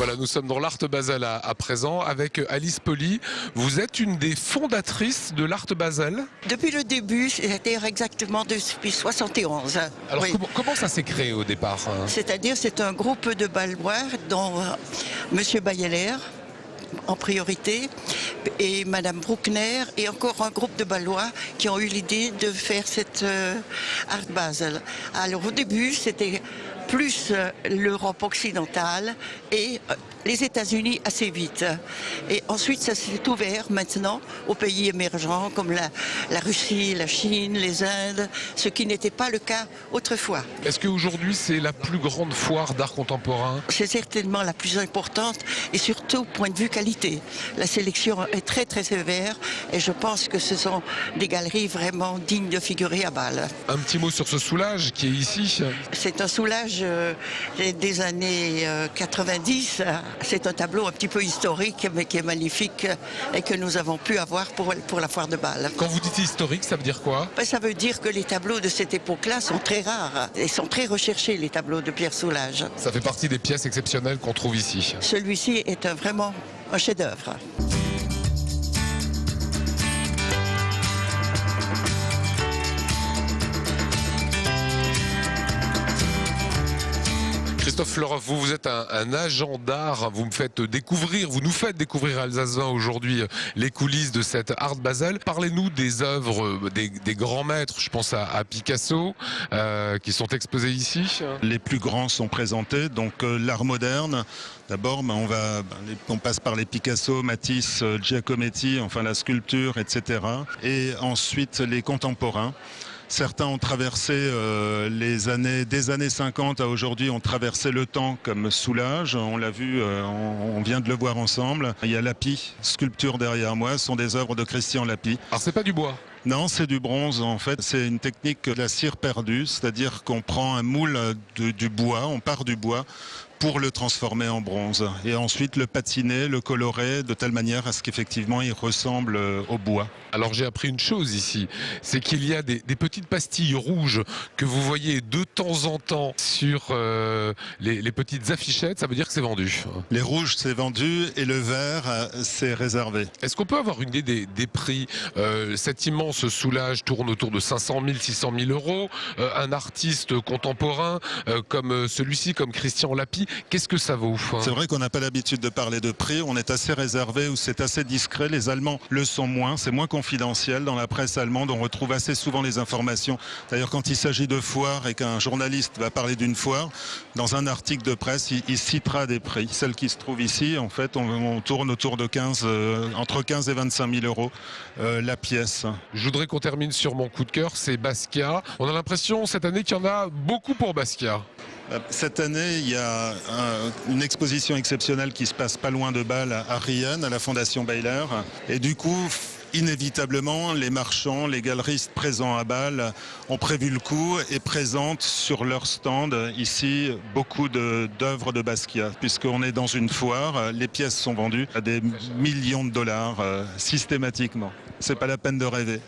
Voilà, nous sommes dans l'Art Basel à présent avec Alice Poli. Vous êtes une des fondatrices de l'Art Basel. Depuis le début, c'est-à-dire exactement depuis 71. Alors Oui. comment ça s'est créé au départ, hein? C'est-à-dire c'est un groupe de balloirs dont Monsieur Bayeler en priorité et Madame Bruckner et encore un groupe de ballois qui ont eu l'idée de faire cette Art Basel. Alors au début c'était plus l'Europe occidentale et les États-Unis assez vite. Et ensuite, ça s'est ouvert maintenant aux pays émergents comme la Russie, la Chine, les Indes, ce qui n'était pas le cas autrefois. Est-ce qu'aujourd'hui, c'est la plus grande foire d'art contemporain? C'est certainement la plus importante et surtout, point de vue qualité. La sélection est très très sévère et je pense que ce sont des galeries vraiment dignes de figurer à Bâle. Un petit mot sur ce soulage qui est ici. C'est un soulage des années 90. C'est un tableau un petit peu historique, mais qui est magnifique et que nous avons pu avoir pour la foire de Bâle. Quand vous dites historique, ça veut dire quoi? Ça veut dire que les tableaux de cette époque-là sont très rares et sont très recherchés, les tableaux de Pierre Soulages. Ça fait partie des pièces exceptionnelles qu'on trouve ici. Celui-ci est vraiment un chef-d'œuvre. Christophe Fleurhoff, vous êtes un agent d'art, vous nous faites découvrir à Alsace 20 aujourd'hui les coulisses de cette Art Basel. Parlez-nous des œuvres des grands maîtres, je pense à Picasso, qui sont exposés ici. Les plus grands sont présentés, donc l'art moderne. D'abord, on passe par les Picasso, Matisse, Giacometti, enfin la sculpture, etc. Et ensuite les contemporains. Certains ont traversé des années 50 à aujourd'hui, ont traversé le temps comme Soulages. On l'a vu, on vient de le voir ensemble. Il y a Lapie, sculpture derrière moi, ce sont des œuvres de Christian Lapie. Alors c'est pas du bois? Non, c'est du bronze en fait. C'est une technique de la cire perdue, c'est-à-dire qu'on prend un moule du bois, on part du bois pour le transformer en bronze et ensuite le patiner, le colorer de telle manière à ce qu'effectivement il ressemble au bois. Alors j'ai appris une chose ici, c'est qu'il y a des petites pastilles rouges que vous voyez de temps en temps sur les petites affichettes, ça veut dire que c'est vendu. Les rouges c'est vendu et le vert c'est réservé. Est-ce qu'on peut avoir une idée des prix? Cet immense soulage tourne autour de 500 000, 600 000 euros. Un artiste contemporain comme celui-ci, comme Christian Lapie, qu'est-ce que ça vaut? C'est vrai qu'on n'a pas l'habitude de parler de prix, on est assez réservé ou c'est assez discret. Les Allemands le sont moins, c'est moins confidentiel. Dans la presse allemande, on retrouve assez souvent les informations. D'ailleurs, quand il s'agit de foire et qu'un journaliste va parler d'une foire, dans un article de presse, il citera des prix. Celle qui se trouve ici, en fait, on tourne autour de entre 15 et 25 000 euros la pièce. Je voudrais qu'on termine sur mon coup de cœur, c'est Basquiat. On a l'impression cette année qu'il y en a beaucoup pour Basquiat. Cette année, il y a une exposition exceptionnelle qui se passe pas loin de Bâle, à Rienne, à la Fondation Bayeler. Et du coup, inévitablement, les marchands, les galeristes présents à Bâle ont prévu le coup et présentent sur leur stand ici beaucoup d'œuvres de Basquiat. Puisqu'on est dans une foire, les pièces sont vendues à des millions de dollars systématiquement. C'est pas la peine de rêver.